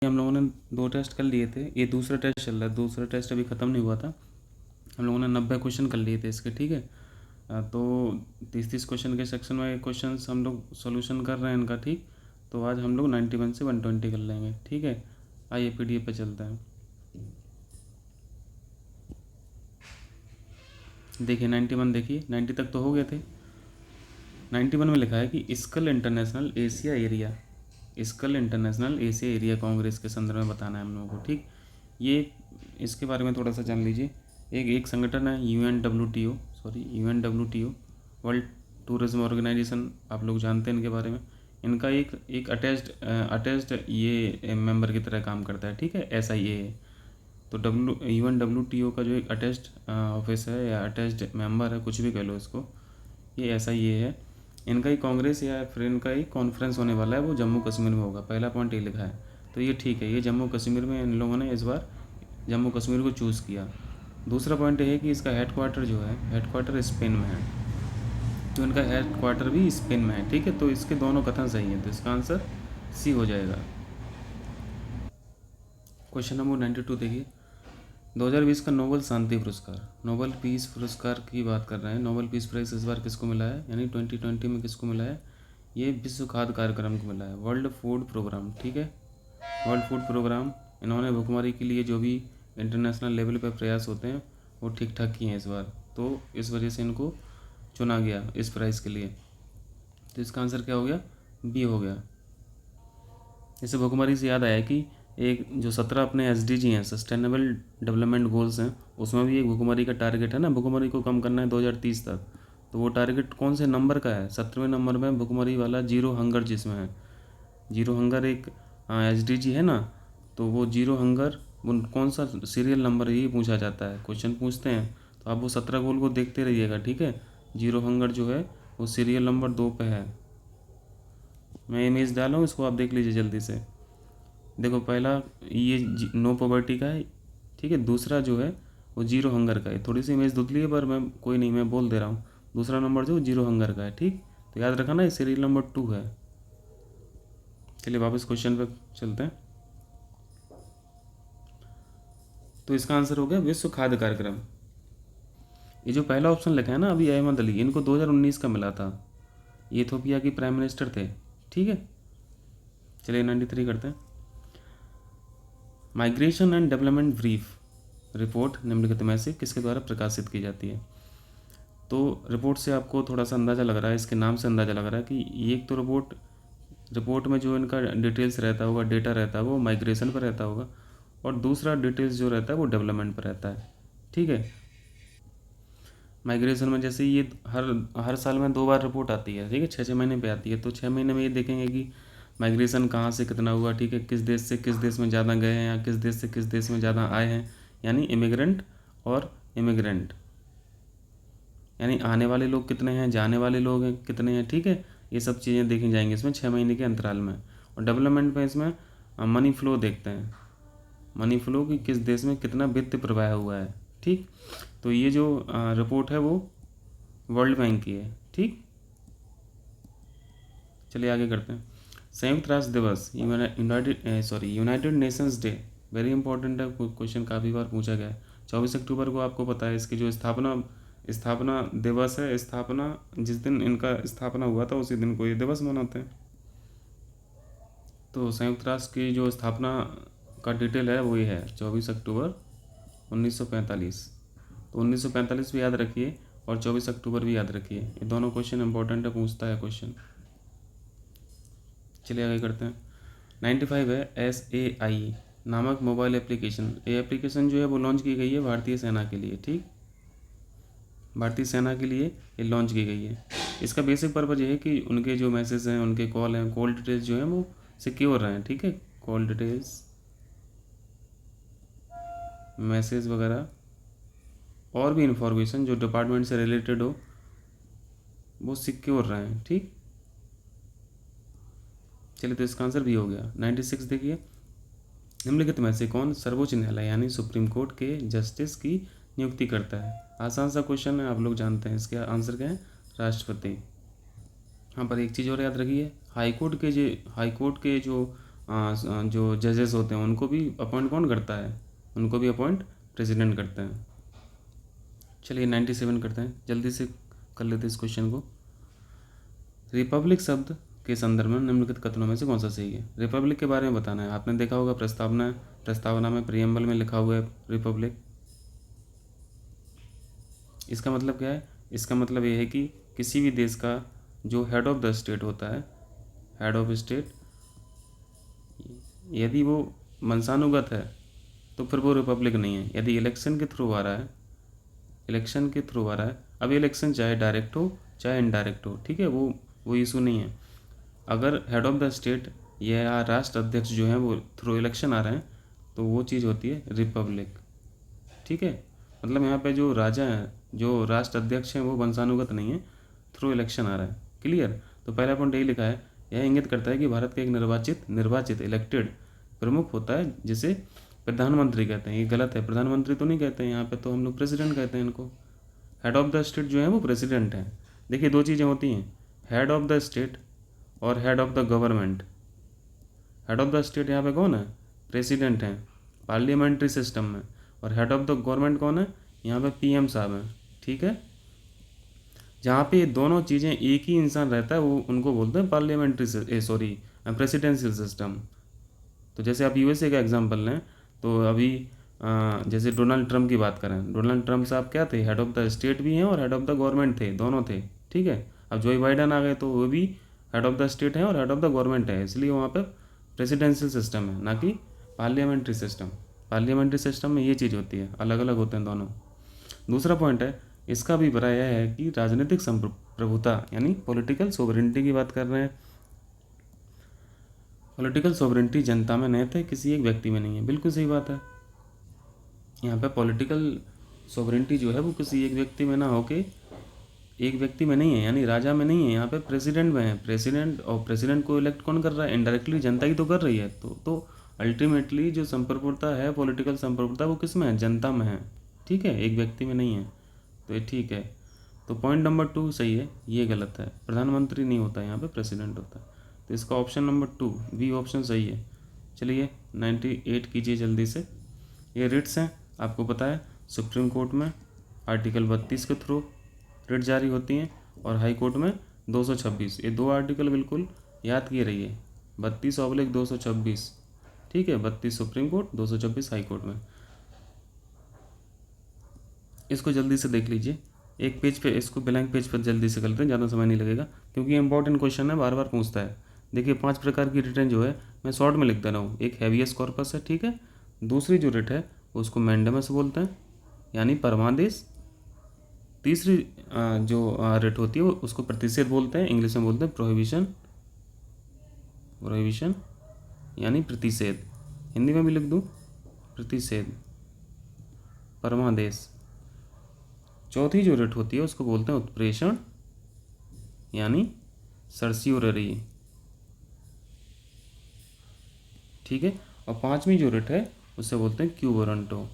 हम लोगों ने 2 टेस्ट कर लिए थे, ये दूसरा टेस्ट चल रहा है, दूसरा टेस्ट अभी ख़त्म नहीं हुआ था। हम लोगों ने 90 क्वेश्चन कर लिए थे इसके, ठीक है। तो 30-30 क्वेश्चन के सेक्शन में क्वेश्चन हम लोग सोल्यूशन कर रहे हैं इनका, ठीक। तो आज हम लोग 91 से 120 कर लेंगे, ठीक है। आइए PDF पे चलते हैं। देखिए 91, देखिए 90 तक तो हो गए थे। 91 में लिखा है कि skull international Asia area, skull international Asia area Congress के संदर्भ में बताना है हम लोगों को, ठीक। ये इसके बारे में थोड़ा सा जान लीजिए। एक संगठन है UNWTO, वर्ल्ड टूरिज्म ऑर्गेनाइजेशन, आप लोग जानते हैं इनके बारे में। इनका एक अटैच्ड ये मेंबर की तरह काम करता है, ठीक है। SIA है। तो UNWTO का जो एक अटैच्ड ऑफिस है या अटैच्ड मेंबर है, कुछ भी कह लो इसको, ये SIA है। इनका ही कांग्रेस या फिर इनका ही कॉन्फ्रेंस होने वाला है, वो जम्मू कश्मीर में होगा। पहला पॉइंट ये लिखा है, तो ये ठीक है, ये जम्मू कश्मीर में इन लोगों ने इस बार जम्मू कश्मीर को चूज़ किया। दूसरा पॉइंट ये है कि इसका हेडक्वार्टर जो है, हेडक्वार्टर स्पेन में है, तो इनका हेडक्वार्टर भी स्पेन में है, ठीक है। तो इसके दोनों कथन सही हैं, तो इसका आंसर सी हो जाएगा। क्वेश्चन नंबर 92 देखिए। 2020 का नोबेल शांति पुरस्कार, नोबेल पीस पुरस्कार की बात कर रहे हैं। नोबेल पीस प्राइज़ इस बार किसको मिला है, यानी 2020 में किसको मिला है? ये विश्व खाद्य कार्यक्रम को मिला है, वर्ल्ड फूड प्रोग्राम, ठीक है। वर्ल्ड फूड प्रोग्राम, इन्होंने भुखमरी के लिए जो भी इंटरनेशनल लेवल पर प्रयास होते हैं वो ठीक ठाक किए हैं इस बार, तो इस वजह से इनको चुना गया इस प्राइज़ के लिए। तो इसका आंसर क्या हो गया? बी हो गया। इससे भुखमरी से याद आया कि एक जो 17 अपने SDG हैं, सस्टेनेबल डेवलपमेंट गोल्स हैं, उसमें भी एक भुखमरी का टारगेट है ना, भुखमरी को कम करना है 2030 तक। तो वो टारगेट कौन से नंबर का है? 17वें नंबर में भुखमरी वाला, जीरो हंगर जिसमें है। जीरो हंगर एक SDG है ना, तो वो जीरो हंगर वो कौन सा सीरियल नंबर, ये पूछा जाता है, क्वेश्चन पूछते हैं। तो आप वो 17 गोल को देखते रहिएगा, ठीक है। जीरो हंगर जो है वो सीरियल नंबर 2 पे है। मैं इमेज डाला हूँ, इसको आप देख लीजिए जल्दी से। देखो पहला ये नो पॉवर्टी का है, ठीक है। दूसरा जो है वो जीरो हंगर का है। थोड़ी सी इमेज धुतली है पर मैं कोई नहीं, मैं बोल दे रहा हूँ। दूसरा नंबर जो जीरो हंगर का है, ठीक। तो याद रखा ना, ये सीरियल नंबर 2 है। चलिए वापस क्वेश्चन पे चलते हैं। तो इसका आंसर हो गया विश्व खाद्य कार्यक्रम। ये जो पहला ऑप्शन लिखा है ना, अभी अहमद अली, इनको 2019 का मिला था। ये इथोपिया की प्राइम मिनिस्टर थे, ठीक है। चलिए 93 करते हैं। Migration and development brief report निम्नलिखित में से किसके द्वारा प्रकाशित की जाती है? तो रिपोर्ट से आपको थोड़ा सा अंदाज़ा लग रहा है, इसके नाम से अंदाज़ा लग रहा है कि एक तो रिपोर्ट में जो इनका डिटेल्स रहता होगा, डेटा रहता है, वो माइग्रेशन पर रहता होगा, और दूसरा डिटेल्स जो रहता है वो डेवलपमेंट पर रहता है, ठीक है। माइग्रेशन में जैसे ये हर साल में 2 बार रिपोर्ट आती है, ठीक है, 6-6 महीने पे आती है। तो 6 महीने में ये देखेंगे कि माइग्रेशन कहाँ से कितना हुआ, ठीक है, किस देश से किस देश में ज़्यादा गए हैं या किस देश से किस देश में ज़्यादा आए हैं, यानी इमिग्रेंट और इमिग्रेंट, यानी आने वाले लोग कितने हैं, जाने वाले लोग हैं कितने हैं, ठीक है। ये सब चीज़ें देखी जाएंगी इसमें 6 महीने के अंतराल में। और डेवलपमेंट में इसमें मनी फ्लो देखते हैं, मनी फ्लो कि किस देश में कितना वित्त प्रवाह हुआ है, ठीक। तो ये जो रिपोर्ट है वो वर्ल्ड बैंक की है, ठीक। चलिए आगे करते हैं। संयुक्त राष्ट्र दिवस, United Nations day, very important है, क्वेश्चन काफ़ी बार पूछा गया है। 24 अक्टूबर को आपको पता है इसकी जो स्थापना दिवस है, स्थापना जिस दिन इनका स्थापना हुआ था उसी दिन को ये दिवस मनाते हैं। तो संयुक्त राष्ट्र की जो स्थापना का डिटेल है वो ये है, 24 अक्टूबर 1945। तो 1945 भी याद रखिए और 24 अक्टूबर भी याद रखिए, ये दोनों क्वेश्चन इंपॉर्टेंट है, पूछता है क्वेश्चन। चलिए आगे करते हैं। 95 है SAI नामक मोबाइल एप्लीकेशन। ये एप्लीकेशन जो है वो लॉन्च की गई है भारतीय सेना के लिए, ठीक। भारतीय सेना के लिए ये लॉन्च की गई है। इसका बेसिक पर्पज ये है कि उनके जो मैसेज हैं, उनके कॉल हैं, कॉल डिटेल्स जो हैं वो सिक्योर रहें, ठीक है। कॉल डिटेल्स, मैसेज वगैरह और भी इंफॉर्मेशन जो डिपार्टमेंट से रिलेटेड हो वो सिक्योर रहें, ठीक। चलिए तो इसका आंसर भी हो गया। 96 देखिए। निम्नलिखित में से कौन सर्वोच्च न्यायालय यानी सुप्रीम कोर्ट के जस्टिस की नियुक्ति करता है? आसान सा क्वेश्चन है, आप लोग जानते हैं। इसका आंसर क्या है? राष्ट्रपति। यहाँ पर एक चीज़ और याद रखिए, हाई कोर्ट के जो जो जजेस होते हैं उनको भी अपॉइंट कौन करता है? उनको भी अपॉइंट प्रेसिडेंट करते हैं। चलिए 97 करते हैं, जल्दी से कर लेते हैं इस क्वेश्चन को। रिपब्लिक शब्द के संदर्भ में निम्नलिखित कथनों में से कौन सा सही है? रिपब्लिक के बारे में बताना है। आपने देखा होगा प्रस्तावना में प्रियम्बल में लिखा हुआ है रिपब्लिक। इसका मतलब क्या है? इसका मतलब ये है कि किसी भी देश का जो हेड ऑफ द स्टेट होता है, हेड ऑफ स्टेट, यदि वो वंशानुगत है तो फिर वो रिपब्लिक नहीं है। यदि इलेक्शन के थ्रू आ रहा है, अब इलेक्शन चाहे डायरेक्ट हो चाहे इनडायरेक्ट हो, ठीक है, वो इशू नहीं है। अगर हेड ऑफ द स्टेट या राष्ट्र अध्यक्ष जो हैं वो थ्रू इलेक्शन आ रहे हैं तो वो चीज़ होती है रिपब्लिक, ठीक है। मतलब यहाँ पे जो राजा हैं, जो राष्ट्र अध्यक्ष हैं, वो वंशानुगत नहीं है, थ्रू इलेक्शन आ रहा है। क्लियर? तो पहला पॉइंट यही लिखा है, यह इंगित करता है कि भारत का एक निर्वाचित इलेक्टेड प्रमुख होता है जिसे प्रधानमंत्री कहते हैं। ये गलत है, प्रधानमंत्री तो नहीं कहते हैं यहाँ पे, तो हम लोग प्रेसिडेंट कहते हैं इनको। हेड ऑफ द स्टेट जो है वो प्रेसिडेंट है। देखिए दो चीज़ें होती हैं, हेड ऑफ द स्टेट और head of the government. Head of the state यहाँ पे कौन है? प्रेसिडेंट हैं पार्लियामेंट्री सिस्टम में। और हेड ऑफ द गवर्नमेंट कौन है? यहाँ पे पीएम साहब हैं, ठीक है। जहाँ पे दोनों चीज़ें एक ही इंसान रहता है वो उनको बोलते हैं प्रेसिडेंशियल सिस्टम। तो जैसे आप यूएसए का एग्जांपल लें तो अभी जैसे डोनाल्ड ट्रम्प की बात करें, डोनाल्ड ट्रम्प साहब क्या थे? हेड ऑफ द स्टेट भी हैं और हेड ऑफ द गवर्नमेंट थे, दोनों थे, ठीक है। अब जो बाइडन आ गए तो वो भी हेड ऑफ द स्टेट है और हेड ऑफ द गवर्नमेंट है, इसलिए वहाँ पे प्रेसिडेंशियल सिस्टम है, ना कि पार्लियामेंट्री सिस्टम। पार्लियामेंट्री सिस्टम में ये चीज़ होती है, अलग अलग होते हैं दोनों। दूसरा पॉइंट है, इसका भी बड़ा यह है कि राजनीतिक संप्रभुता यानी पॉलिटिकल सोवरेनिटी की बात कर रहे हैं। पॉलिटिकल सोवरेनिटी जनता में नहीं थे, किसी एक व्यक्ति में नहीं है। बिल्कुल सही बात है। यहाँ पे पॉलिटिकल सोवरेनिटी जो है वो किसी एक व्यक्ति में ना होके एक व्यक्ति में नहीं है, यानी राजा में नहीं है, यहाँ पे प्रेसिडेंट में है। प्रेसिडेंट, और प्रेसिडेंट को इलेक्ट कौन कर रहा है? इनडायरेक्टली जनता ही तो कर रही है। तो अल्टीमेटली जो संप्रभुता है, पॉलिटिकल संप्रभुता, वो किस में है? जनता में है, ठीक है, एक व्यक्ति में नहीं है। तो ये ठीक है। तो पॉइंट नंबर 2 सही है, ये गलत है। प्रधानमंत्री नहीं होता, यहाँ पे प्रेसिडेंट होता है। तो इसका ऑप्शन नंबर 2 बी ऑप्शन सही है। चलिए 98 कीजिए जल्दी से। ये रिट्स हैं, आपको पता है सुप्रीम कोर्ट में आर्टिकल 32 के थ्रू रिट जारी होती हैं और हाई कोर्ट में 226। ये दो आर्टिकल बिल्कुल याद किए रहिए, 32/226, ठीक है। 32 सुप्रीम कोर्ट, 226 हाई कोर्ट में। इसको जल्दी से देख लीजिए, एक पेज पे, इसको ब्लैंक पेज पर जल्दी से कर लेते हैं, ज़्यादा समय नहीं लगेगा क्योंकि इंपॉर्टेंट क्वेश्चन है, बार बार पूछता है। देखिए 5 प्रकार की रिटर्न जो है मैं शॉर्ट में लिख दे रहा हूँ। एक हैवियस कॉर्पस है, ठीक है। दूसरी जो रिट है उसको मैंडेमस बोलते हैं, यानी परमादेश। तीसरी जो रिट होती है उसको प्रतिषेध बोलते हैं, इंग्लिश में बोलते हैं प्रोहिबिशन यानी प्रतिषेध। हिंदी में भी लिख दूँ, प्रतिषेध, परमादेश। चौथी जो रिट होती है उसको बोलते हैं उत्प्रेषण यानी सर्सियोररी, ठीक है। और 5वीं जो रिट है उसे बोलते हैं क्यू वारंटो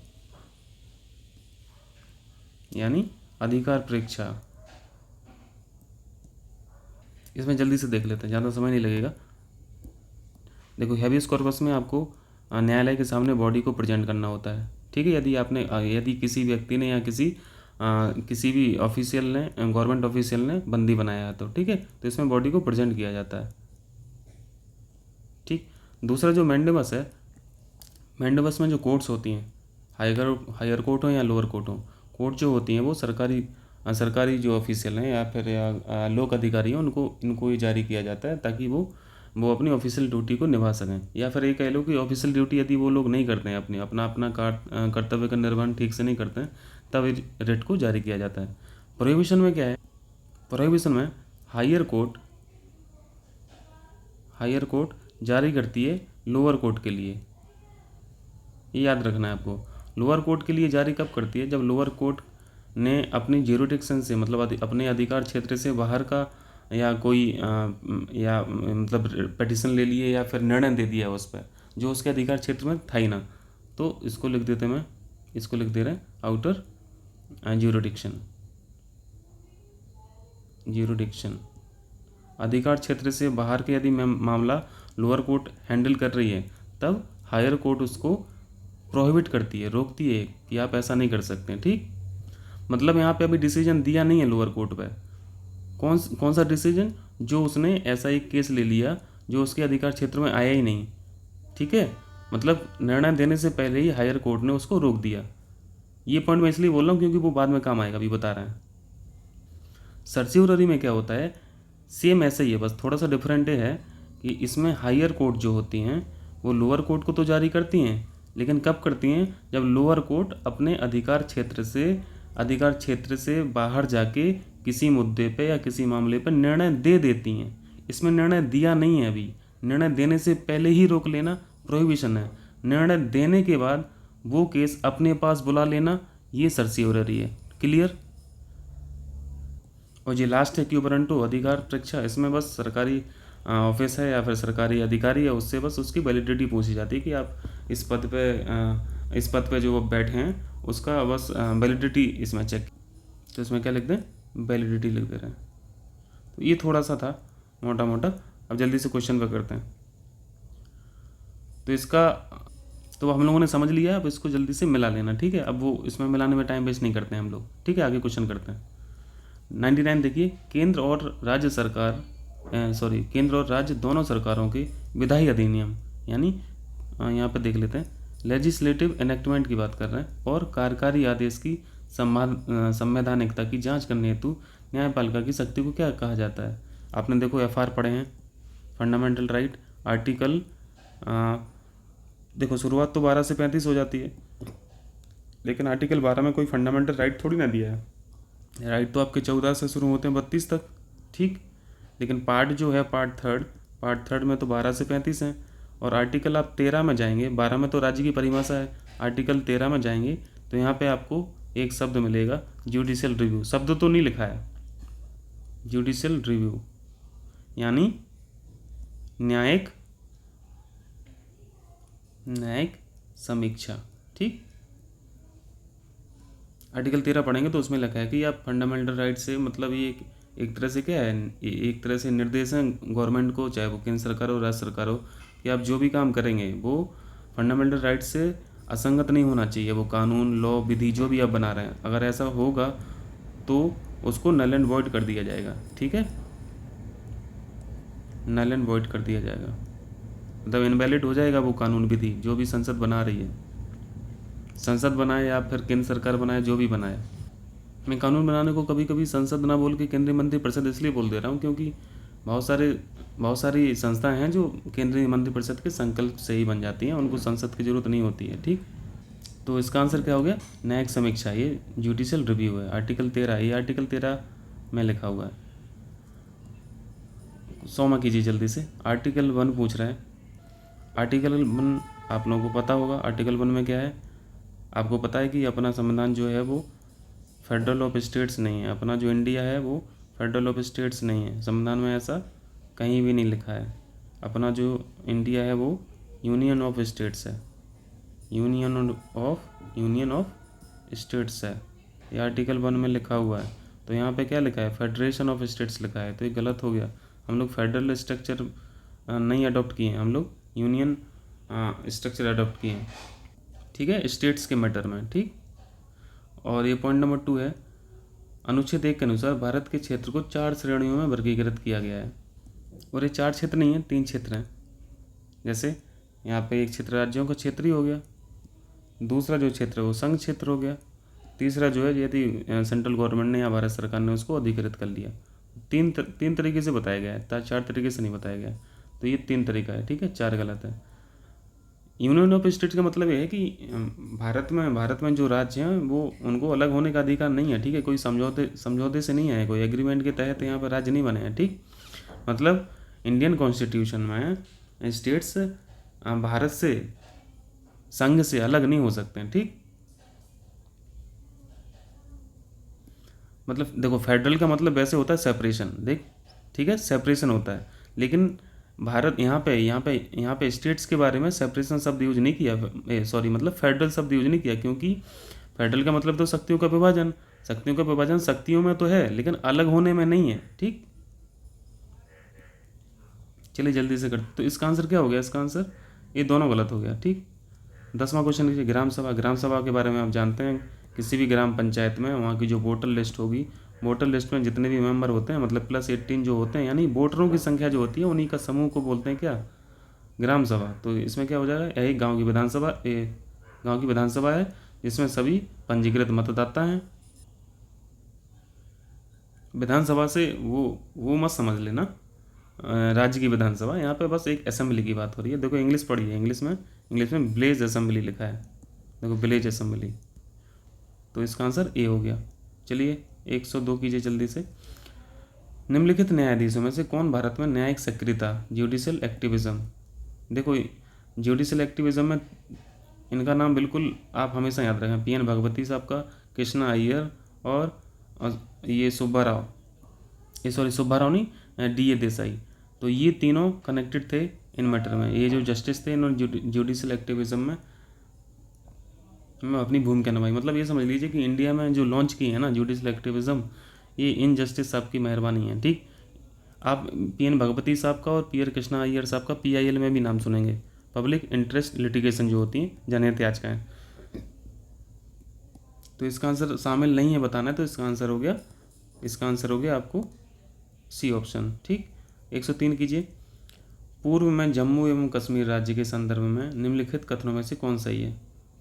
यानी अधिकार परीक्षा। इसमें जल्दी से देख लेते हैं, ज़्यादा समय नहीं लगेगा। देखो हैबियस कॉर्पस में आपको न्यायालय के सामने बॉडी को प्रेजेंट करना होता है, ठीक है। यदि किसी व्यक्ति ने या किसी भी ऑफिशियल ने, गवर्नमेंट ऑफिशियल ने बंदी बनाया है तो, ठीक है, तो इसमें बॉडी को प्रेजेंट किया जाता है, ठीक। दूसरा जो मैंडेमस है, मैंडेमस में जो कोर्ट्स होती हैं, हायर कोर्ट हो या लोअर कोर्ट हो, कोर्ट जो होती हैं वो सरकारी जो ऑफिशियल हैं या फिर लोक अधिकारी हैं इनको ये जारी किया जाता है ताकि वो अपनी ऑफिशियल ड्यूटी को निभा सकें। या फिर ये कह लो कि ऑफिशियल ड्यूटी यदि वो लोग नहीं करते हैं, अपना कर्तव्य का निर्वहन ठीक से नहीं करते हैं, तब रिट को जारी किया जाता है। प्रोहिबिशन में क्या है? प्रोहिबिशन में हायर कोर्ट जारी करती है लोअर कोर्ट के लिए, ये याद रखना है आपको। लोअर कोर्ट के लिए जारी कब करती है? जब लोअर कोर्ट ने अपनी ज्यूरिडिक्शन से, मतलब अपने अधिकार क्षेत्र से बाहर का या कोई या मतलब पिटिशन ले लिए या फिर निर्णय दे दिया उस पर जो उसके अधिकार क्षेत्र में था ही ना। तो इसको लिख दे रहे हैं आउटर ज्यूरिडिक्शन। अधिकार क्षेत्र से बाहर के यदि मामला लोअर कोर्ट हैंडल कर रही है, तब हायर कोर्ट उसको प्रोहिबिट करती है, रोकती है कि आप ऐसा नहीं कर सकते। ठीक, मतलब यहाँ पे अभी डिसीजन दिया नहीं है लोअर कोर्ट पे। कौन सा डिसीजन? जो उसने ऐसा एक केस ले लिया जो उसके अधिकार क्षेत्र में आया ही नहीं। ठीक है, मतलब निर्णय देने से पहले ही हायर कोर्ट ने उसको रोक दिया। ये पॉइंट मैं इसलिए बोल रहा हूँ क्योंकि वो बाद में काम आएगा, अभी बता रहे हैं। सर्सिवररी में क्या होता है, सेम ऐसा ही है, बस थोड़ा सा डिफरेंट है कि इसमें हायर कोर्ट जो होती हैं वो लोअर कोर्ट को तो जारी करती हैं, लेकिन कब करती हैं? जब लोअर कोर्ट अपने अधिकार क्षेत्र से बाहर जाके किसी मुद्दे पे या किसी मामले पर निर्णय दे देती हैं। इसमें निर्णय दिया नहीं है अभी, निर्णय देने से पहले ही रोक लेना प्रोहिबिशन है। निर्णय देने के बाद वो केस अपने पास बुला लेना, ये सर्सिवररी है। क्लियर? और ये लास्ट है क्यूबरंटो अधिकार परीक्षा। इसमें बस सरकारी ऑफिस है या फिर सरकारी अधिकारी है, उससे बस उसकी वैलिडिटी पूछी जाती है कि आप इस पद पे जो वो बैठे हैं उसका बस वैलिडिटी इसमें चेक। तो इसमें क्या लिख दें? वैलिडिटी लिख दे रहे हैं। तो ये थोड़ा सा था मोटा मोटा। अब जल्दी से क्वेश्चन पे करते हैं। तो इसका तो हम लोगों ने समझ लिया, अब इसको जल्दी से मिला लेना। ठीक है, अब वो इसमें मिलाने में टाइम वेस्ट नहीं करते हैं हम लोग। ठीक है, आगे क्वेश्चन करते हैं। 99 देखिए, केंद्र और राज्य दोनों सरकारों के विधायी अधिनियम, यानी यहाँ पे देख लेते हैं, लेजिस्लेटिव एनेक्टमेंट की बात कर रहे हैं, और कार्यकारी आदेश की संवैधानिकता की जांच करने हेतु न्यायपालिका की शक्ति को क्या कहा जाता है? आपने देखो FR पढ़े हैं, फंडामेंटल राइट आर्टिकल, देखो शुरुआत तो 12 से 35 हो जाती है, लेकिन आर्टिकल 12 में कोई फंडामेंटल राइट थोड़ी ना दिया है। राइट तो आपके 14 से शुरू होते हैं 32 तक। ठीक, लेकिन पार्ट जो है पार्ट थर्ड में तो 12 से 35 हैं, और आर्टिकल आप 13 में जाएंगे, 12 में तो राज्य की परिभाषा है, आर्टिकल 13 में जाएंगे तो यहाँ पे आपको एक शब्द मिलेगा जुडिशियल रिव्यू। शब्द तो नहीं लिखा है, जुडिशियल रिव्यू यानी न्यायिक समीक्षा। ठीक, आर्टिकल 13 पढ़ेंगे तो उसमें लिखा है कि आप फंडामेंटल राइट से, मतलब ये एक तरह से क्या है, एक तरह से निर्देश है गवर्नमेंट को, चाहे वो केंद्र सरकार हो राज्य सरकार हो, कि आप जो भी काम करेंगे वो फंडामेंटल राइट से असंगत नहीं होना चाहिए। वो कानून, लॉ, विधि जो भी आप बना रहे हैं, अगर ऐसा होगा तो उसको नल एंड वॉइड कर दिया जाएगा। ठीक है, नल एंड वॉइड कर दिया जाएगा, मतलब इनवैलिड हो जाएगा वो कानून, विधि जो भी संसद बना रही है, संसद बनाए या फिर केंद्र सरकार बनाए, जो भी बनाए। मैं कानून बनाने को कभी कभी संसद ना बोल के केंद्रीय मंत्रिपरिषद इसलिए बोल दे रहा हूँ क्योंकि बहुत सारी संस्थाएं हैं जो केंद्रीय मंत्रिपरिषद के संकल्प से ही बन जाती हैं, उनको संसद की जरूरत नहीं होती है। ठीक, तो इसका आंसर क्या हो गया? न्यायिक समीक्षा, ये जुडिशियल रिव्यू है। आर्टिकल 13, ये आर्टिकल 13 में लिखा हुआ है। 100 कीजिए जल्दी से। आर्टिकल 1 पूछ रहा है। आर्टिकल 1 आप लोगों को पता होगा। आर्टिकल 1 में क्या है? आपको पता है कि अपना संविधान जो है वो फेडरल ऑफ स्टेट्स नहीं है। अपना जो इंडिया है वो फेडरल ऑफ स्टेट्स नहीं है, संविधान में ऐसा कहीं भी नहीं लिखा है। अपना जो इंडिया है वो यूनियन ऑफ स्टेट्स है, यूनियन ऑफ स्टेट्स है। ये आर्टिकल 1 में लिखा हुआ है। तो यहाँ पे क्या लिखा है? फेडरेशन ऑफ स्टेट्स लिखा है, तो ये गलत हो गया। हम लोग फेडरल स्ट्रक्चर नहीं अडॉप्ट किए हैं, हम लोग यूनियन स्ट्रक्चर अडॉप्ट किए हैं। ठीक है, स्टेट्स के मैटर में। ठीक, और ये पॉइंट नंबर 2 है, अनुच्छेद 1 के अनुसार भारत के क्षेत्र को 4 श्रेणियों में वर्गीकृत किया गया है। और ये 4 क्षेत्र नहीं है, 3 क्षेत्र हैं। जैसे यहाँ पे एक क्षेत्र राज्यों का क्षेत्र ही हो गया, दूसरा जो क्षेत्र है वो संघ क्षेत्र हो गया, तीसरा जो है यदि सेंट्रल गवर्नमेंट ने या भारत सरकार ने उसको अधिकृत कर लिया। तीन तरीके से बताया गया है, 4 तरीके से नहीं बताया गया। तो ये 3 तरीका है। ठीक है, 4 गलत है। यूनियन ऑफ स्टेट्स का मतलब ये है कि भारत में जो राज्य हैं वो उनको अलग होने का अधिकार नहीं है। ठीक है, कोई समझौते से नहीं है, कोई एग्रीमेंट के तहत यहाँ पर राज्य नहीं बने हैं। ठीक, मतलब इंडियन कॉन्स्टिट्यूशन में स्टेट्स भारत से, संघ से अलग नहीं हो सकते हैं। ठीक, मतलब देखो फेडरल का मतलब वैसे होता है सेपरेशन, देख, ठीक है, सेपरेशन होता है। लेकिन भारत यहाँ पे स्टेट्स के बारे में सेपरेशन शब्द यूज नहीं किया, मतलब फेडरल शब्द यूज नहीं किया, क्योंकि फेडरल का मतलब तो शक्तियों का विभाजन, शक्तियों में तो है लेकिन अलग होने में नहीं है। ठीक, चलिए जल्दी से करते। तो इसका आंसर क्या हो गया? इसका आंसर ये दोनों गलत हो गया। ठीक, 10वां क्वेश्चन लीजिए। ग्राम सभा, ग्राम सभा के बारे में आप जानते हैं, किसी भी ग्राम पंचायत में वहाँ की जो वोटर लिस्ट होगी, वोटर लिस्ट में जितने भी मेंबर होते हैं, मतलब +18 जो होते हैं, यानी वोटरों की संख्या जो होती है उन्हीं का समूह को बोलते हैं क्या? ग्राम सभा। तो इसमें क्या हो जाएगा? यही गांव की विधानसभा, गांव की विधानसभा है जिसमें सभी पंजीकृत मतदाता हैं। विधानसभा से वो मत समझ लेना राज्य की विधानसभा, यहाँ पे बस एक असेंबली की बात हो रही है। देखो इंग्लिश पढ़िए, इंग्लिश में विलेज असेंबली लिखा है, देखो विलेज असेंबली। तो इसका आंसर ए हो गया। चलिए 102 कीजिए जल्दी से। निम्नलिखित न्यायाधीशों में से कौन भारत में न्यायिक सक्रियता, जुडिशियल एक्टिविज्म, देखो जुडिशियल एक्टिविज्म में इनका नाम बिल्कुल आप हमेशा याद रखें, PN भगवती साहब का, कृष्णा अय्यर और ये सुब्बाराव, ये सॉरी सुब्बाराव नहीं, DA देसाई। तो ये तीनों कनेक्टेड थे इन मैटर में। ये जो जस्टिस थे इन्होंने जुडिशियल एक्टिविज्म में अपनी भूमिका निभाई। मतलब ये समझ लीजिए कि इंडिया में जो लॉन्च की है ना जुडिशियल एक्टिविज्म, ये इन जस्टिस साहब की मेहरबानी है। ठीक, आप PN भगवती साहब का और PR कृष्णा अय्यर साहब का PIL में भी नाम सुनेंगे, पब्लिक इंटरेस्ट लिटिगेशन जो होती है, जनहित याचिकाएं। तो इसका आंसर शामिल नहीं है बताना है, तो इसका आंसर हो गया आपको C ऑप्शन। ठीक, 103 कीजिए। पूर्व में जम्मू एवं कश्मीर राज्य के संदर्भ में निम्नलिखित कथनों में से कौन सही है?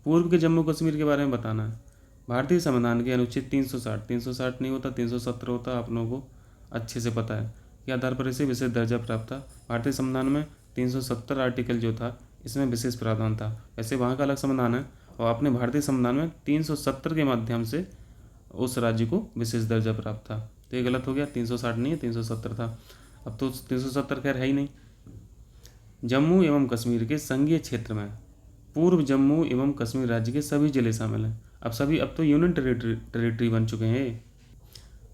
पूर्व के जम्मू कश्मीर के बारे में बताना है। भारतीय संविधान के अनुच्छेद 360 नहीं होता, 370 होता, आप लोगों को अच्छे से पता है के आधार पर इसे विशेष दर्जा प्राप्त था। भारतीय संविधान में 370 आर्टिकल जो था इसमें विशेष प्रावधान था। वैसे वहाँ का अलग संविधान है और अपने भारतीय संविधान में 370 के माध्यम से उस राज्य को विशेष दर्जा प्राप्त था। तो ये गलत हो गया, 360 नहीं है, 370 था। अब तो 370 खैर है ही नहीं। जम्मू एवं कश्मीर के संघीय क्षेत्र में पूर्व जम्मू एवं कश्मीर राज्य के सभी जिले शामिल हैं। अब तो यूनियन टेरिटरी बन चुके हैं।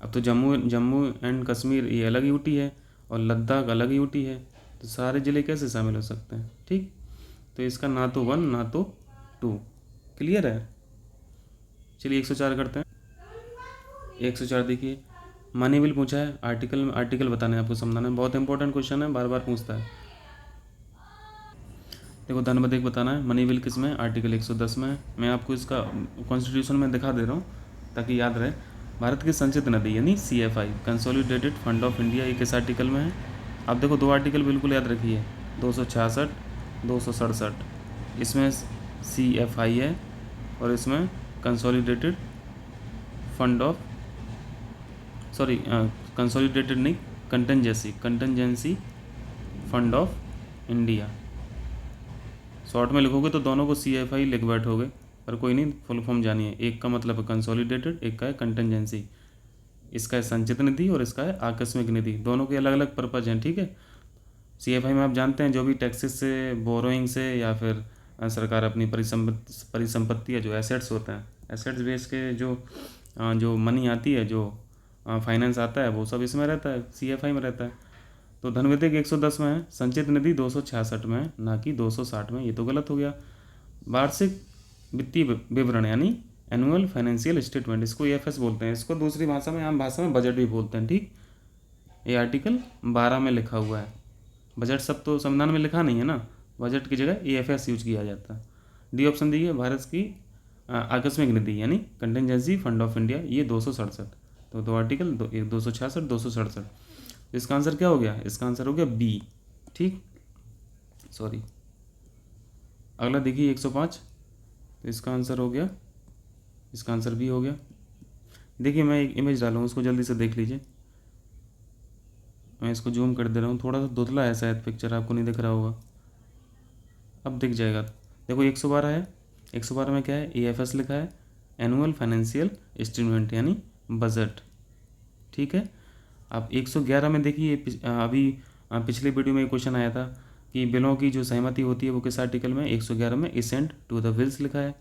अब तो जम्मू एंड कश्मीर ये अलग यूटी है और लद्दाख अलग यूटी है, तो सारे ज़िले कैसे शामिल हो सकते हैं? ठीक, तो इसका ना तो 1 ना तो 2। क्लियर है? चलिए 104 करते हैं। 104 देखिए, मनी बिल पूछा है, आर्टिकल बताना है आपको, समझाना है। बहुत इंपॉर्टेंट क्वेश्चन है, बार बार पूछता है। देखो धनबदेक बताना है, मनी बिल किस में? आर्टिकल 110 में है। मैं आपको इसका कॉन्स्टिट्यूशन में दिखा दे रहा हूँ ताकि याद रहे। भारत की संचित नदी यानी CFI, consolidated fund of India, ये किस आर्टिकल में है? आप देखो 2 आर्टिकल बिल्कुल याद रखिए, 266, 267। इसमें CFI है और इसमें consolidated fund of, sorry consolidated नहीं, contingency fund of India. Short में लिखोगे तो दोनों को CFI लिख बैठोगे, पर कोई नहीं, फुल फॉर्म जानिए। एक का मतलब है कंसोलिडेटेड, एक का है कंटेंजेंसी। इसका है संचित निधि और इसका है आकस्मिक निधि, दोनों के अलग अलग पर्पज हैं। ठीक है, CFI में आप जानते हैं जो भी टैक्सेस से, बोरोइंग से, या फिर सरकार अपनी परिसंपत्ति या जो एसेट्स होते हैं, एसेट्स बेस के जो मनी आती है, जो फाइनेंस आता है, वो सब इसमें रहता है, CFI में रहता है। तो धनविधेयक 110 में है, संचित निधि 266 में है, ना कि 260 में। ये तो गलत हो गया। वार्षिक वित्तीय विवरण यानी एनुअल फाइनेंशियल स्टेटमेंट, इसको EFS बोलते हैं। इसको दूसरी भाषा में, आम भाषा में बजट भी बोलते हैं। ठीक, ये आर्टिकल 12 में लिखा हुआ है। बजट सब तो संविधान में लिखा नहीं है ना, बजट की जगह EFS यूज किया जाता है। डी ऑप्शन दिए, भारत की आकस्मिक निधि यानी कंटेंजेंसी फंड ऑफ इंडिया, ये 267। तो 2 आर्टिकल, 266, 267। इसका आंसर क्या हो गया? इसका आंसर हो गया B। ठीक, सॉरी, अगला देखिए 105। तो इसका आंसर हो गया, इसका आंसर B हो गया। देखिए मैं एक इमेज डाला हूँ, उसको जल्दी से देख लीजिए। मैं इसको जूम कर दे रहा हूँ, थोड़ा सा धुंधला है शायद पिक्चर, आपको नहीं दिख रहा होगा, अब दिख जाएगा। देखो 112 है, 112 में क्या है? EFS लिखा है, एनुअल फाइनेंशियल स्टेटमेंट यानी बजट। ठीक है, आप 111 में देखिए, अभी पिछले वीडियो में क्वेश्चन आया था कि बिलों की जो सहमति होती है वो किस आर्टिकल में? 111 में एसेंट टू द बिल्स लिखा है।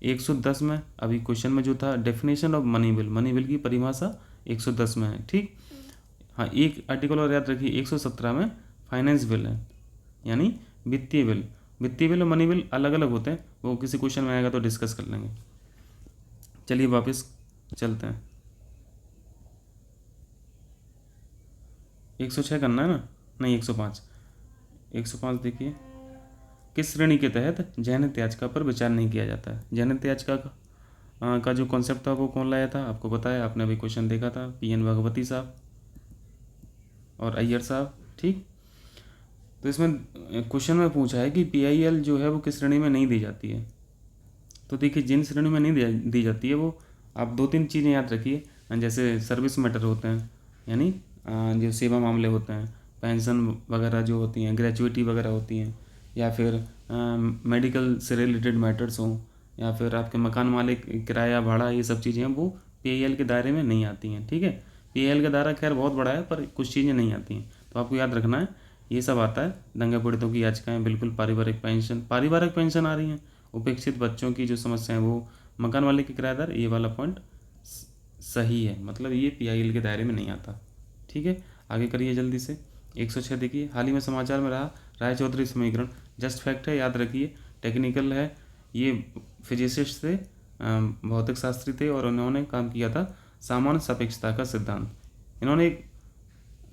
110 में अभी क्वेश्चन में जो था डेफिनेशन ऑफ मनी बिल की परिभाषा 110 में है। ठीक, हाँ एक आर्टिकल और याद रखिए, 117 में फाइनेंस बिल है यानी वित्तीय बिल। वित्तीय बिल और मनी बिल अलग अलग होते हैं, वो किसी क्वेश्चन में आएगा तो डिस्कस कर लेंगे। चलिए वापस चलते हैं। 106 करना है ना, नहीं 105। 105 देखिए, किस श्रेणी के तहत जनहित याचिका पर विचार नहीं किया जाता है। जनहित याचिका का जो कॉन्सेप्ट था वो कौन लाया था, आपको पता है, आपने अभी क्वेश्चन देखा था, PN भगवती साहब और अय्यर साहब। ठीक, तो इसमें क्वेश्चन में पूछा है कि PIL जो है वो किस श्रेणी में नहीं दी जाती है। तो देखिए, जिन श्रेणी में नहीं दी जाती है वो आप 2-3 चीज़ें याद रखिए, जैसे सर्विस मैटर होते हैं, यानी जो सेवा मामले होते हैं, पेंशन वगैरह जो होती हैं, ग्रेचुइटी वगैरह होती हैं, या फिर मेडिकल से रिलेटेड मैटर्स हों, या फिर आपके मकान मालिक किराया भाड़ा, ये सब चीज़ें वो PIL के दायरे में नहीं आती हैं। ठीक है, PIL का दायरा खैर बहुत बड़ा है, पर कुछ चीज़ें नहीं आती हैं, तो आपको याद रखना है ये सब आता है। दंगा पीड़ितों की याचिकाएँ, बिल्कुल पारिवारिक पेंशन आ रही हैं, उपेक्षित बच्चों की जो समस्या है वो, मकान वाले के किराएदार, ये वाला पॉइंट सही है, मतलब ये PIL के दायरे में नहीं आता। ठीक है, आगे करिए जल्दी से। 106 देखिए, हाल ही में समाचार में रहा राय-चौधरी समीकरण, जस्ट फैक्ट है, याद रखिए, टेक्निकल है, ये फिजिसिस्ट थे, भौतिक शास्त्री थे, और उन्होंने काम किया था सामान्य सापेक्षता का सिद्धांत। इन्होंने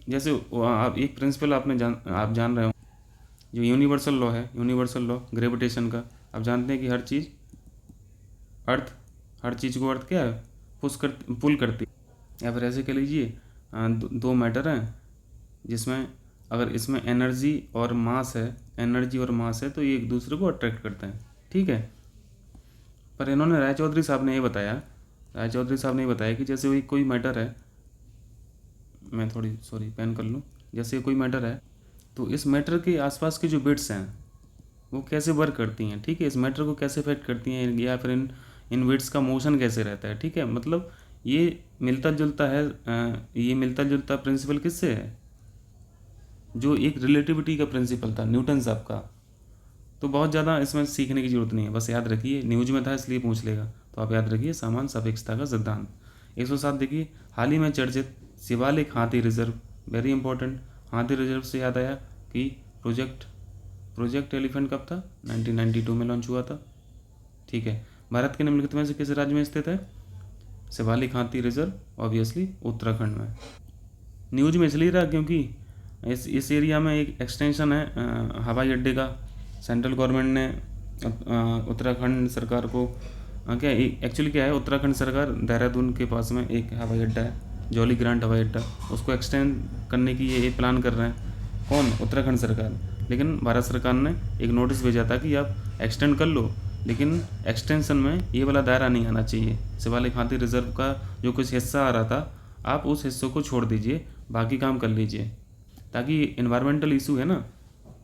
जैसे आप एक प्रिंसिपल आप जान रहे हो, जो यूनिवर्सल लॉ है, यूनिवर्सल लॉ ग्रेविटेशन का, आप जानते हैं कि हर चीज़ को अर्थ क्या है, पुल करती है। या फिर ऐसे कह लीजिए, दो मैटर हैं जिसमें अगर इसमें एनर्जी और मास है तो ये एक दूसरे को अट्रैक्ट करते हैं। ठीक है, पर इन्होंने रायचौधरी साहब ने ये बताया कि जैसे कोई मैटर है, मैं थोड़ी पेन कर लूँ, जैसे कोई मैटर है तो इस मैटर के आसपास के जो बिट्स हैं वो कैसे वर्क करती हैं। ठीक है, इस मैटर को कैसे अफेक्ट करती हैं, या फिर इन बिट्स का मोशन कैसे रहता है। ठीक है, मतलब ये मिलता जुलता प्रिंसिपल किससे है, जो एक रिलेटिविटी का प्रिंसिपल था न्यूटन साहब का। तो बहुत ज़्यादा इसमें सीखने की जरूरत नहीं है, बस याद रखिए, न्यूज में था इसलिए पूछ लेगा, तो आप याद रखिए सामान्य सापेक्षता का सिद्धांत। 107 देखिए, हाल ही में चर्चित शिवालिक हाथी रिजर्व, वेरी इंपॉर्टेंट, हाथी रिजर्व से याद आया कि प्रोजेक्ट एलिफेंट कब था, 1992 में लॉन्च हुआ था। ठीक है, भारत के निम्नलिखित में से किस राज्य में स्थित है शिवालिक हाथी रिजर्व, ऑब्वियसली उत्तराखंड में। न्यूज में इसलिए रहा क्योंकि इस एरिया में एक एक्सटेंशन है हवाई अड्डे का, सेंट्रल गवर्नमेंट ने उत्तराखंड सरकार को एक्चुअली क्या है, उत्तराखंड सरकार देहरादून के पास में एक हवाई अड्डा है, जॉली ग्रांट हवाई अड्डा, उसको एक्सटेंड करने की ये प्लान कर रहे हैं, कौन, उत्तराखंड सरकार। लेकिन भारत सरकार ने एक नोटिस भेजा था कि आप एक्सटेंड कर लो, लेकिन एक्सटेंशन में ये वाला दायरा नहीं आना चाहिए। शिवालिक हाथी रिजर्व का जो कुछ हिस्सा आ रहा था, आप उस हिस्सों को छोड़ दीजिए, बाकी काम कर लीजिए, ताकि इन्वायरमेंटल इशू है ना,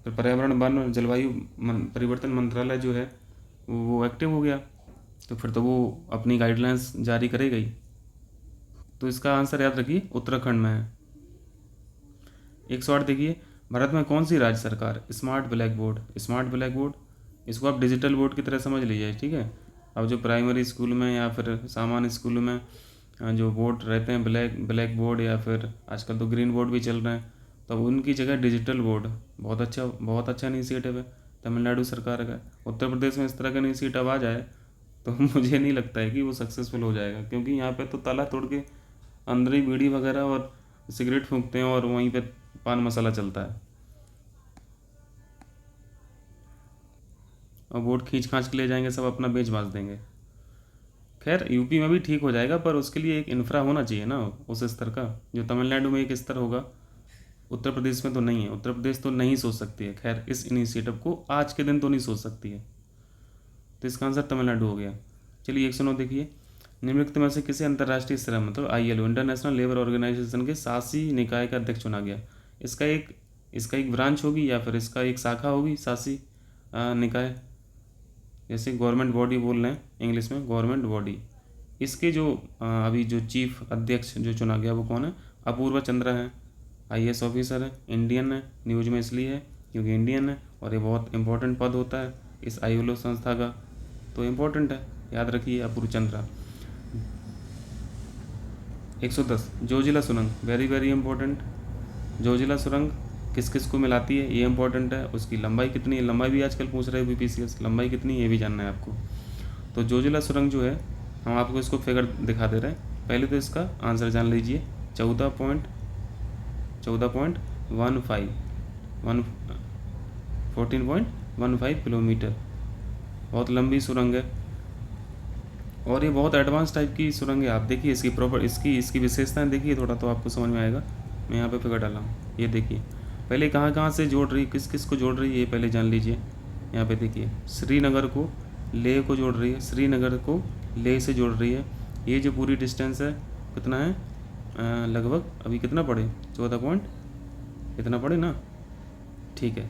तो पर्यावरण वन जलवायु परिवर्तन मंत्रालय जो है वो एक्टिव हो गया, तो फिर तो वो अपनी गाइडलाइंस जारी करेगा ही। तो इसका आंसर याद रखिए, उत्तराखंड में है। 108 देखिए, भारत में कौन सी राज्य सरकार स्मार्ट ब्लैक बोर्ड, इसको आप डिजिटल बोर्ड की तरह समझ लीजिए। ठीक है, अब जो प्राइमरी स्कूल में या फिर सामान्य स्कूल में जो बोर्ड रहते हैं, ब्लैक बोर्ड, या फिर आजकल तो ग्रीन बोर्ड भी चल रहे हैं, तो उनकी जगह डिजिटल बोर्ड, बहुत अच्छा इनिशिएटिव है तमिलनाडु सरकार का। उत्तर प्रदेश में इस तरह का इनिशिएटिव आ जाए तो मुझे नहीं लगता है कि वो सक्सेसफुल हो जाएगा, क्योंकि यहाँ पे तो ताला तोड़ के अंदर ही बीड़ी वगैरह और सिगरेट फूंकते हैं, और वहीं पे पान मसाला चलता है, और वोट खींच खांच के ले जाएंगे, सब अपना बेच बाच देंगे। खैर यूपी में भी ठीक हो जाएगा, पर उसके लिए एक इंफ्रा होना चाहिए ना उस स्तर का, जो तमिलनाडु में एक स्तर होगा, उत्तर प्रदेश में तो नहीं है। उत्तर प्रदेश तो नहीं सोच सकती है, खैर इस इनिशिएटिव को आज के दिन तो नहीं सोच सकती है, तो इसका आंसर तमिलनाडु हो गया। चलिए 109 देखिए, निम्नलिखित में से किसी अंतर्राष्ट्रीय स्तर मतलब ILO इंटरनेशनल लेबर ऑर्गेनाइजेशन के शासी निकाय का अध्यक्ष चुना गया। इसका एक ब्रांच होगी या फिर इसका एक शाखा होगी शासी निकाय, जैसे गवर्नमेंट बॉडी बोल रहे हैं इंग्लिश में, गवर्नमेंट बॉडी। इसके जो अभी जो चीफ अध्यक्ष जो चुना गया वो कौन है, अपूर्वा चंद्रा है, IAS ऑफिसर है, इंडियन है, न्यूज में इसलिए है क्योंकि इंडियन है, और ये बहुत इंपॉर्टेंट पद होता है इस ILO संस्था का, तो इम्पोर्टेंट है, याद रखिए अपूर्व चंद्रा। 110 जोजिला सुरंग, वेरी इंपॉर्टेंट। जोजिला सुरंग किस किस को मिलाती है, ये इंपॉर्टेंट है। उसकी लंबाई कितनी है, लंबाई भी आजकल पूछ रहे हैं BPCS, लंबाई कितनी है ये भी जानना है आपको। तो जोजिला सुरंग जो है, हम आपको इसको फिगर दिखा दे रहे हैं, पहले तो इसका आंसर जान लीजिए, 14.15 14.15 किलोमीटर, बहुत लंबी सुरंग है और ये बहुत एडवांस टाइप की सुरंग है। आप देखिए इसकी प्रॉपर इसकी विशेषताएं देखिए थोड़ा, तो आपको समझ में आएगा। मैं यहाँ पे फिगर डाला हूँ, ये देखिए पहले कहाँ कहाँ से जोड़ रही है, किस किस को जोड़ रही है, ये पहले जान लीजिए। यहाँ पे देखिए श्रीनगर को लेह को जोड़ रही है, श्रीनगर को लेह से जोड़ रही है। ये जो पूरी डिस्टेंस है कितना है, लगभग अभी कितना पड़े, 14 पॉइंट इतना पड़े ना, ठीक है।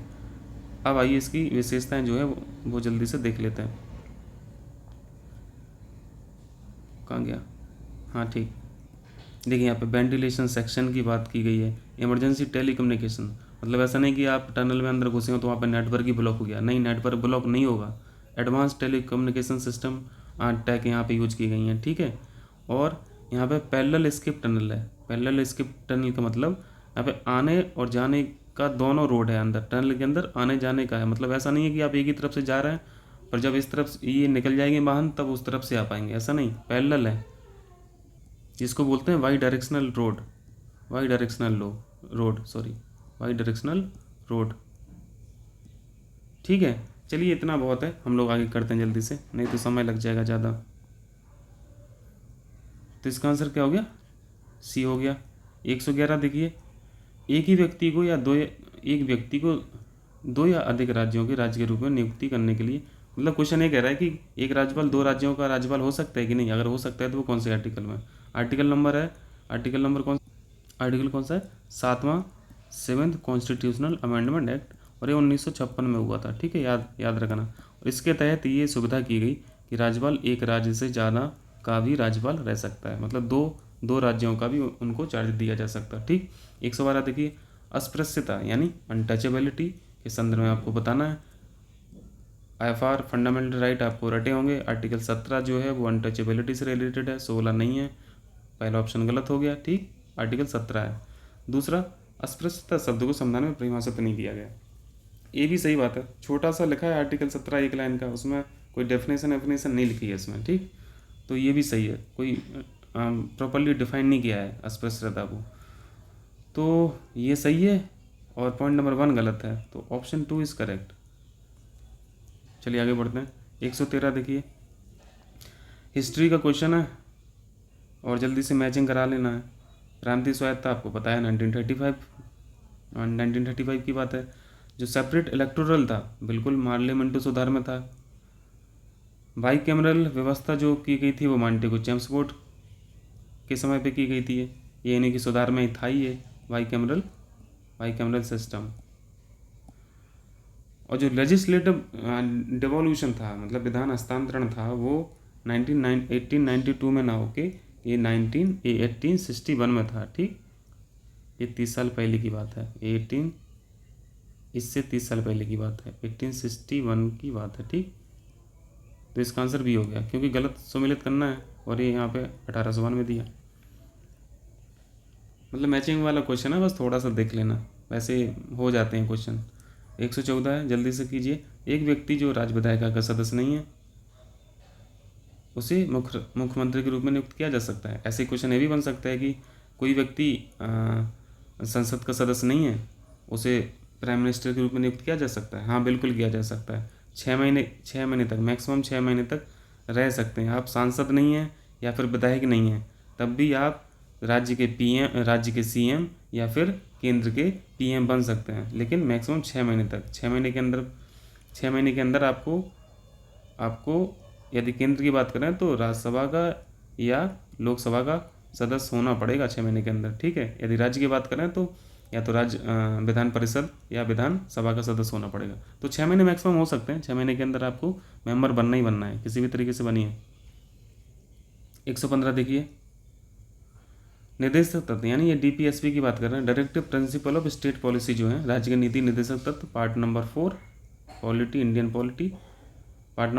अब आइए इसकी विशेषताएं जो है वो जल्दी से देख लेते हैं। कहाँ गया, हाँ ठीक, देखिए यहाँ पे वेंटिलेशन सेक्शन की बात की गई है। इमरजेंसी टेलीकम्युनिकेशन, मतलब ऐसा नहीं कि आप टनल में अंदर घुसे हो तो वहाँ पे नेटवर्क ही ब्लॉक हो गया, नहीं, नेटवर्क ब्लॉक नहीं होगा। एडवांस टेलीकम्युनिकेशन सिस्टम टेक यहाँ पे यूज की गई हैं, ठीक है। और यहाँ पे पैरेलल स्किप टनल है। पैरेलल स्किप टनल का मतलब यहाँ पे आने और जाने का दोनों रोड है, अंदर टनल के अंदर आने जाने का है। मतलब ऐसा नहीं है कि आप एक ही तरफ से जा रहे हैं पर जब इस तरफ ये निकल जाएंगे वाहन तब उस तरफ से आ पाएंगे, ऐसा नहीं, पैरेलल है, जिसको बोलते हैं Y directional road, Y directional road, sorry, Y directional road, ठीक है। चलिए इतना बहुत है, हम लोग आगे करते हैं जल्दी से, नहीं तो समय लग जाएगा ज़्यादा। तो इसका आंसर क्या हो गया, सी हो गया। 111 देखिए, एक ही व्यक्ति को या एक व्यक्ति को दो या अधिक राज्यों के राज्य के रूप में नियुक्ति करने के लिए, मतलब क्वेश्चन ये कह रहा है कि एक राज्यपाल दो राज्यों का राज्यपाल हो सकता है कि नहीं, अगर हो सकता है तो वो कौन से आर्टिकल में, आर्टिकल नंबर है, आर्टिकल नंबर आर्टिकल कौन सा है, 7वां 7th कॉन्स्टिट्यूशनल अमेंडमेंट एक्ट, और ये 1956 में हुआ था, ठीक है, याद रखना। और इसके तहत ये सुविधा की गई कि राज्यपाल एक राज्य से ज़्यादा का भी राज्यपाल रह सकता है, मतलब दो राज्यों का भी उनको चार्ज दिया जा सकता है, ठीक। 112 देखिए, अस्पृश्यता यानी अनटचेबिलिटी के संदर्भ में आपको बताना है। IFR फंडामेंटल राइट आपको रटे होंगे। आर्टिकल 17 जो है वो अनटचेबिलिटी से रिलेटेड है, 16 नहीं है, पहला ऑप्शन गलत हो गया, ठीक, आर्टिकल 17 है। दूसरा, अस्पृश्यता शब्द को संविधान में परिभाषित नहीं किया गया, ये भी सही बात है, छोटा सा लिखा है आर्टिकल 17 एक लाइन का, उसमें कोई डेफिनेशन नहीं लिखी है इसमें, ठीक, तो ये भी सही है, कोई प्रॉपरली डिफाइन नहीं किया है अस्पृश्यता को, तो ये सही है। और पॉइंट नंबर 1 गलत है, तो ऑप्शन 2 इज़ करेक्ट। चलिए आगे बढ़ते हैं। 113 देखिए, हिस्ट्री का क्वेश्चन है और जल्दी से मैचिंग करा लेना है। प्रांतीय स्वायत्ता आपको पता है 1935 की बात है। जो सेपरेट इलेक्टोरल था बिल्कुल मार्ले मिंटो सुधार में था। बाई कैमरल व्यवस्था जो की गई थी वो मॉन्टेगू चेम्सफोर्ड के समय पे की गई थी, ये इन्हीं की सुधार में ही था ही, ये बाई कैमरल सिस्टम। और जो लेजिस्लेटिव डिवोल्यूशन था, मतलब विधान हस्तांतरण था, वो 1892 में ना होके ये 1861 में था, ठीक, ये 30 साल पहले की बात है, इससे 30 साल पहले की बात है, 1861 की बात है, ठीक। तो इसका आंसर भी हो गया क्योंकि गलत सम्मिलित करना है और ये यहाँ पे 1892 में दिया, मतलब मैचिंग वाला क्वेश्चन है, बस थोड़ा सा देख लेना, वैसे हो जाते हैं क्वेश्चन। 114 है, जल्दी से कीजिए। एक व्यक्ति जो राज्य विधायिका का सदस्य नहीं है उसे मुख्यमंत्री के रूप में नियुक्त किया जा सकता है। ऐसे क्वेश्चन ये भी बन सकता है कि कोई व्यक्ति संसद का सदस्य नहीं है, उसे प्राइम मिनिस्टर के रूप में नियुक्त किया जा सकता है। हाँ बिल्कुल किया जा सकता है। 6 महीने तक, मैक्सिमम 6 महीने तक रह सकते हैं। आप सांसद नहीं हैं या फिर विधायक नहीं हैं तब भी आप राज्य के CM या फिर केंद्र के PM बन सकते हैं, लेकिन मैक्सिमम 6 महीने तक। 6 महीने के अंदर आपको यदि केंद्र की बात करें तो राज्यसभा का या लोकसभा का सदस्य होना पड़ेगा 6 महीने के अंदर, ठीक है। यदि राज्य की बात करें तो या तो राज्य विधान परिषद या विधानसभा का सदस्य होना पड़ेगा। तो 6 महीने मैक्सिमम हो सकते हैं, 6 महीने के अंदर आपको मेंबर बनना ही बनना है, किसी भी तरीके से बनिए। 115 देखिए, निदेशक तत्व यानी ये DPSP की बात कर रहे हैं, directive principle of state policy जो है राज्य के नीति निर्देशक तत्व, part number 4 polity, Indian polity, point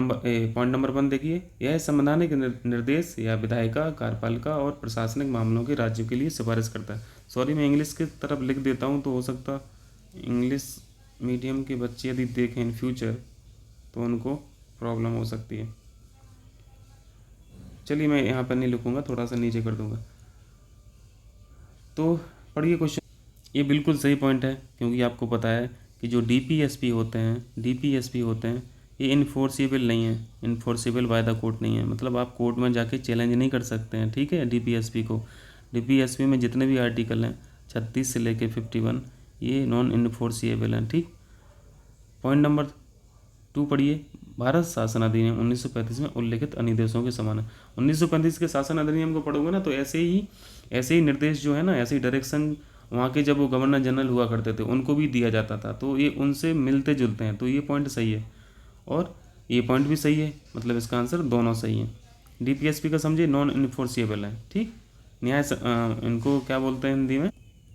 number 1 देखिए, यह संवैधानिक निर्देश या विधायिका, कार्यपालिका और प्रशासनिक मामलों के राज्यों के लिए सिफारिश करता है। सॉरी मैं इंग्लिश की तरफ लिख देता हूँ, तो हो सकता इंग्लिश मीडियम के बच्चे यदि देखें इन फ्यूचर तो उनको प्रॉब्लम हो सकती है। चलिए मैं यहाँ पर नहीं लिखूँगा, थोड़ा सा नीचे कर दूँगा। तो पढ़िए क्वेश्चन, ये बिल्कुल सही पॉइंट है क्योंकि आपको पता है कि जो डीपीएसपी होते हैं ये इन्फोर्सेबल नहीं है, इन्फोर्सेबल बाय द कोर्ट नहीं है, मतलब आप कोर्ट में जाके चैलेंज नहीं कर सकते हैं, ठीक है। डीपीएसपी को, डीपीएसपी में जितने भी आर्टिकल हैं 36 से लेके 51 ये नॉन इन्फोर्सेबल हैं, ठीक। पॉइंट नंबर 2 पढ़िए, भारत शासन अधिनियम 1935 में उल्लिखित अनुदेशों के समान है। 1935 के शासन अधिनियम को पढ़ोगे ना तो ऐसे ही निर्देश जो है ना, ऐसे ही डायरेक्शन वहाँ के जब वो गवर्नर जनरल हुआ करते थे उनको भी दिया जाता था, तो ये उनसे मिलते जुलते हैं, तो ये पॉइंट सही है और ये पॉइंट भी सही है, मतलब इसका आंसर दोनों सही है। डीपीएसपी का समझिए नॉन इन्फोर्सिएबल है, ठीक। इनको क्या बोलते हैं हिंदी में,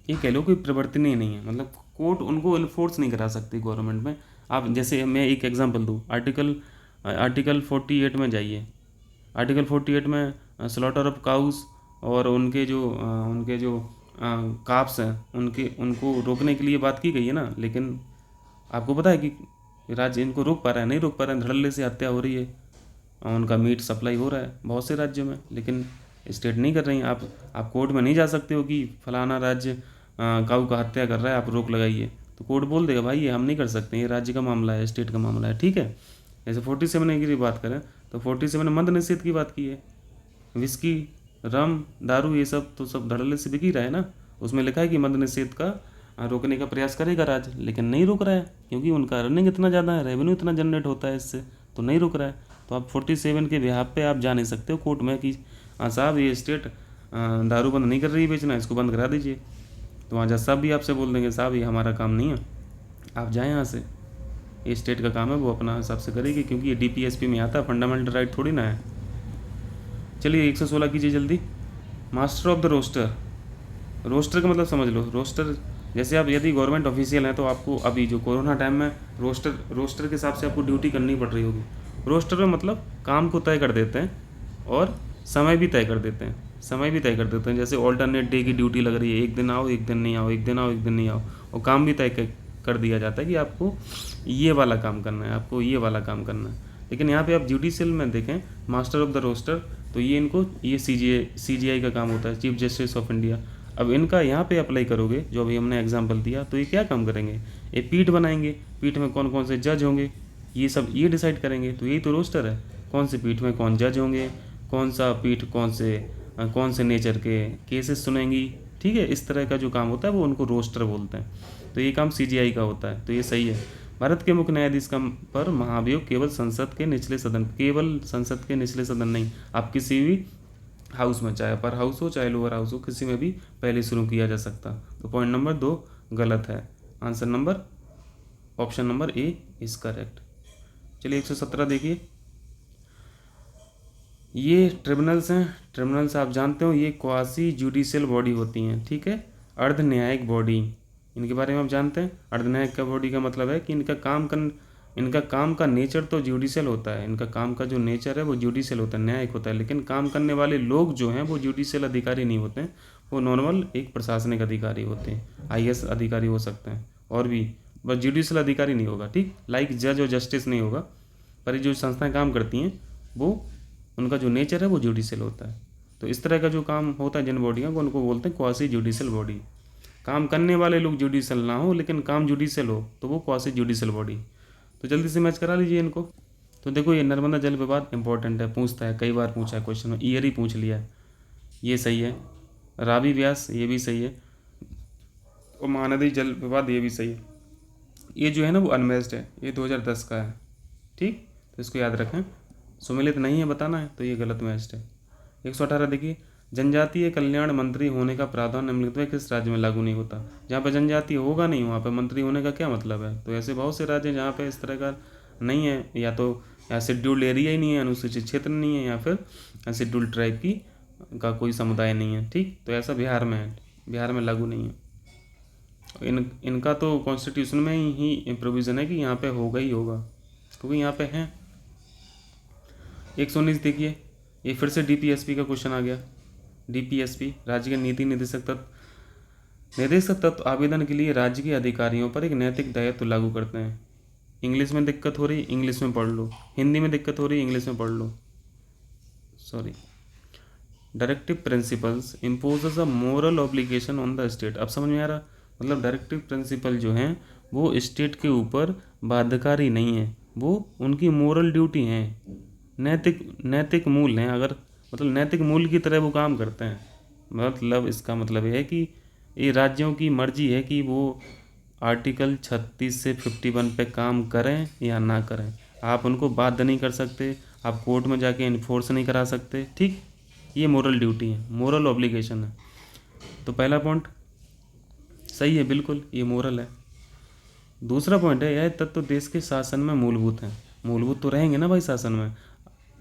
ये कह लो कोई प्रवर्तनीय नहीं है, मतलब कोर्ट उनको इन्फोर्स नहीं करा सकती गवर्नमेंट में। आप जैसे मैं एक एग्जांपल दूँ, आर्टिकल 48 में जाइए, आर्टिकल 48 में स्लॉटर ऑफ काउस और उनके जो काप्स हैं उनको रोकने के लिए बात की गई है ना, लेकिन आपको पता है कि राज्य इनको रोक पा रहा है, नहीं रोक पा रहे हैं, धड़ल्ले से हत्या हो रही है, उनका मीट सप्लाई हो रहा है बहुत से राज्यों में, लेकिन स्टेट नहीं कर रही हैं। आप कोर्ट में नहीं जा सकते हो कि फलाना राज्य काऊ का हत्या कर रहा है, आप रोक लगाइए, तो कोर्ट बोल देगा भाई ये हम नहीं कर सकते, ये राज्य का मामला है, स्टेट का मामला है, ठीक है। जैसे 47 की बात करें तो 47 ने मद्य निषेध की बात की है, विस्की, रम, दारू ये सब तो सब धड़ल्ले से बिक ही रहा है ना, उसमें लिखा है कि मद्य निषेध का रोकने का प्रयास करेगा राज्य, लेकिन नहीं रोक रहा है क्योंकि उनका रनिंग इतना ज़्यादा है, रेवेन्यू इतना जनरेट होता है इससे, तो नहीं रोक रहा है। तो आप 47 के बिहाफ पे आप जा नहीं सकते हो कोर्ट में कि हाँ साहब ये स्टेट दारू बंद नहीं कर रही बेचना, इसको बंद करा दीजिए, तो वहाँ जज साहब भी आपसे बोल देंगे साहब ये हमारा काम नहीं है, आप जाएँ यहाँ से, ये स्टेट का काम है, वो अपना हिसाब से करेगी, क्योंकि ये डीपीएसपी में आता है, फंडामेंटल राइट थोड़ी ना है। चलिए 116 कीजिए जल्दी। Master of the roster, roster का मतलब समझ लो, रोस्टर जैसे आप यदि गवर्नमेंट ऑफिशियल हैं तो आपको अभी जो कोरोना टाइम में रोस्टर के हिसाब से आपको ड्यूटी करनी पड़ रही होगी। रोस्टर में मतलब काम को तय कर देते हैं और समय भी तय कर देते हैं, जैसे ऑल्टरनेट डे की ड्यूटी लग रही है, एक दिन आओ एक दिन नहीं आओ, एक दिन आओ एक दिन नहीं आओ, और काम भी तय कर दिया जाता है कि आपको ये वाला काम करना है, आपको ये वाला काम करना है। लेकिन यहाँ पे आप जुडिशियल में देखें मास्टर ऑफ द रोस्टर, तो ये सीजीआई का काम होता है, चीफ जस्टिस ऑफ इंडिया। अब इनका यहाँ पे अप्लाई करोगे, जो अभी हमने एग्जांपल दिया, तो ये क्या काम करेंगे, ये पीठ बनाएंगे, पीठ में कौन कौन से जज होंगे ये सब ये डिसाइड करेंगे, तो यही तो रोस्टर है, कौन से पीठ में कौन जज होंगे, कौन सा पीठ कौन से नेचर के केसेस सुनेंगी, ठीक है। इस तरह का जो काम होता है वो उनको रोस्टर बोलते हैं, तो ये काम सीजीआई का होता है, तो ये सही है। भारत के मुख्य न्यायाधीश का पर महाभियोग केवल संसद के निचले सदन नहीं, आप किसी भी हाउस में, चाहे अपर हाउस हो चाहे लोअर हाउस हो, किसी में भी पहले शुरू किया जा सकता। तो पॉइंट नंबर 2 गलत है, answer option number A is correct. चलिए 117 देखिए, ये ट्रिब्यूनल्स हैं, ट्रिब्यूनल्स आप जानते हो ये क्वासी जुडिशियल बॉडी होती हैं, ठीक है, अर्ध न्यायिक बॉडी, इनके बारे में आप जानते हैं। अर्ध न्यायिक का बॉडी का मतलब है कि इनका काम का नेचर तो जुडिशियल होता है, इनका काम का जो नेचर है वो जुडिशियल होता है, न्यायिक होता है, लेकिन काम करने वाले लोग जो हैं वो जुडिशियल अधिकारी नहीं होते हैं, वो नॉर्मल एक प्रशासनिक अधिकारी होते हैं, आईएएस अधिकारी हो सकते हैं, और भी बस जुडिशियल अधिकारी नहीं होगा, ठीक, लाइक जज और जस्टिस नहीं होगा, पर ये जो संस्थाएं काम करती हैं वो उनका जो नेचर है वो जुडिशियल होता है। तो इस तरह का जो काम होता है जिन बॉडियों को, उनको बोलते हैं क्वासी जुडिशियल बॉडी। काम करने वाले लोग जुडिशियल ना हो लेकिन काम जुडिशियल हो तो वो क्वासी जुडिशियल बॉडी। तो जल्दी से मैच करा लीजिए इनको। तो देखो ये नर्मदा जल विवाद इंपॉर्टेंट है, पूछता है, कई बार पूछा है क्वेश्चन में, ईयर ही पूछ लिया है, ये सही है। रावी व्यास ये भी सही है, और महानदी जल विवाद ये भी सही है। ये जो है ना वो अनमेच्ड है, ये 2010 का है, ठीक, तो इसको याद रखें। सुमेलित नहीं है बताना है तो ये गलत मैच्ड है। 118 देखिए, जनजातीय कल्याण मंत्री होने का प्रावधान निम्नलिखित में किस राज्य में लागू नहीं होता। जहाँ पे जनजातीय होगा नहीं वहाँ पे मंत्री होने का क्या मतलब है। तो ऐसे बहुत से राज्य हैं जहाँ पे इस तरह का नहीं है, या तो या शेड्यूल्ड एरिया ही नहीं है, अनुसूचित क्षेत्र नहीं है, या फिर शेड्यूल्ड ट्राइब का कोई समुदाय नहीं है, ठीक। तो ऐसा बिहार में है, बिहार में लागू नहीं है। इनका तो कॉन्स्टिट्यूशन में ही प्रोविज़न है कि यहाँ पे होगा ही होगा, क्योंकि यहाँ पे हैं। 119 देखिए, ये फिर से डीपीएसपी का क्वेश्चन आ गया। डीपीएसपी राज्य के नीति निदेशक तत्व आवेदन के लिए राज्य के अधिकारियों पर एक नैतिक दायित्व लागू करते हैं। इंग्लिश में दिक्कत हो रही, इंग्लिश में पढ़ लो, हिंदी में दिक्कत हो रही, इंग्लिश में पढ़ लो, sorry. Directive principles imposes a moral obligation on the state. अब समझ में आ रहा, मतलब डायरेक्टिव प्रिंसिपल जो हैं वो स्टेट के ऊपर बाध्यकारी नहीं है, वो उनकी मोरल ड्यूटी है, नैतिक मूल्य हैं। अगर मतलब नैतिक मूल्य की तरह वो काम करते हैं। मतलब इसका मतलब ये है कि ये राज्यों की मर्जी है कि वो आर्टिकल 36 से 51 पे काम करें या ना करें। आप उनको बाध्य नहीं कर सकते, आप कोर्ट में जाके इन्फोर्स नहीं करा सकते, ठीक। ये मोरल ड्यूटी है, मोरल ऑब्लिगेशन है। तो पहला पॉइंट सही है, बिल्कुल ये मोरल है। दूसरा पॉइंट है, यह तत्व देश के शासन में मूलभूत हैं। मूलभूत तो रहेंगे ना भाई शासन में।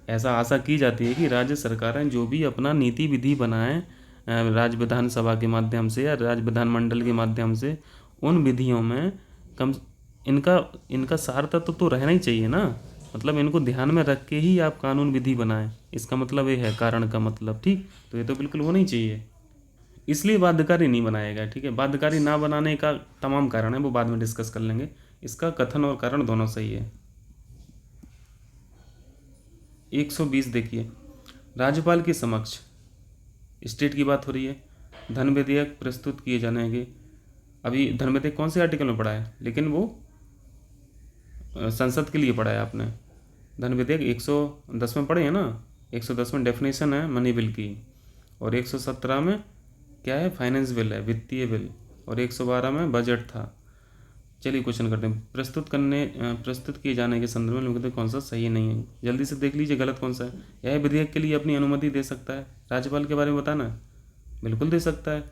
ऐसा आशा की जाती है कि राज्य सरकारें जो भी अपना नीति विधि बनाएं राज्य विधानसभा के माध्यम से या राज्य विधानमंडल के माध्यम से, उन विधियों में कम इनका इनका सार तत्व तो रहना ही चाहिए ना। मतलब इनको ध्यान में रख के ही आप कानून विधि बनाएं, इसका मतलब ये है कारण का मतलब, ठीक। तो ये तो बिल्कुल होना ही चाहिए, इसलिए बाध्यकारी नहीं बनाया गया, ठीक है। बाध्यकारी ना बनाने का तमाम कारण है, वो बाद में डिस्कस कर लेंगे। इसका कथन और कारण दोनों सही है। 120 देखिए, राज्यपाल के समक्ष स्टेट की बात हो रही है, धन विधेयक प्रस्तुत किए जानेंगे। अभी धन विधेयक कौन से आर्टिकल में पढ़ा है, लेकिन वो संसद के लिए पढ़ा है आपने। धन विधेयक 110 में पढ़े हैं ना। 110 में डेफिनेशन है मनी बिल की, और 117 में क्या है, फाइनेंस बिल है, वित्तीय बिल, और 112 में बजट था। चलिए क्वेश्चन करते हैं। प्रस्तुत किए जाने के संदर्भ में लिखित कौन सा सही नहीं है, जल्दी से देख लीजिए गलत कौन सा है। यह विधेयक के लिए अपनी अनुमति दे सकता है। राज्यपाल के बारे में बताना है, बिल्कुल दे सकता है।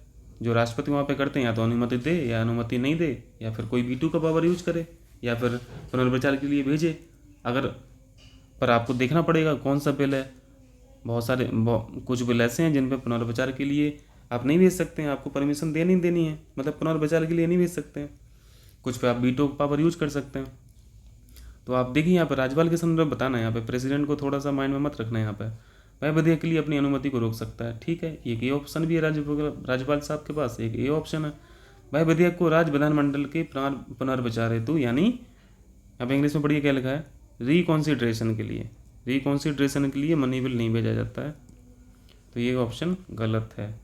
जो राष्ट्रपति वहाँ पे करते हैं, या तो अनुमति दे या अनुमति नहीं दे, या फिर कोई वीटो का पावर यूज करे, या फिर पुनर्विचार के लिए भेजे। अगर पर आपको देखना पड़ेगा कौन सा बिल है। कुछ बिल ऐसे हैं जिन पर पुनर्विचार के लिए आप नहीं भेज सकते हैं, आपको परमिशन देनी है, मतलब पुनर्विचार के लिए नहीं भेज सकते हैं। कुछ पे आप वीटो पावर यूज कर सकते हैं। तो आप देखिए यहाँ पर राज्यपाल के संदर्भ में बताना है, यहाँ पे प्रेसिडेंट को थोड़ा सा माइंड में मत रखना है। यहाँ पे वह विधेयक के लिए अपनी अनुमति को रोक सकता है, ठीक है। एक ये ऑप्शन भी है राज्यपाल साहब के पास, एक ये ऑप्शन है। वह विधेयक को राज्य विधानमंडल के पुनर्विचार हेतु, यानी अब इंग्लिश में पढ़िए क्या लिखा है, रिकॉन्सिडरेशन के लिए मनी बिल नहीं भेजा जाता है। तो ये ऑप्शन गलत है।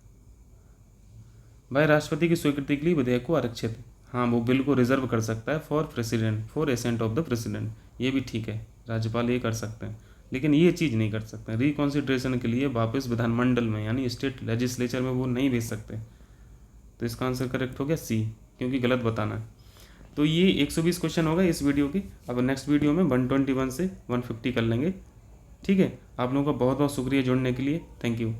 वह राष्ट्रपति की स्वीकृति के लिए विधेयक को आरक्षित, हाँ वो बिल को रिजर्व कर सकता है for ascent of the president, ये भी ठीक है, राज्यपाल ये कर सकते हैं। लेकिन ये चीज़ नहीं कर सकते, रिकॉन्सिडरेशन के लिए वापस विधानमंडल में यानी स्टेट लेजिस्लेचर में वो नहीं भेज सकते। तो इसका आंसर करेक्ट हो गया सी, क्योंकि गलत बताना है। तो ये 120 क्वेश्चन होगा इस वीडियो की। अब नेक्स्ट वीडियो में 121 से 150 कर लेंगे, ठीक है। आप लोगों का बहुत बहुत शुक्रिया जुड़ने के लिए, थैंक यू।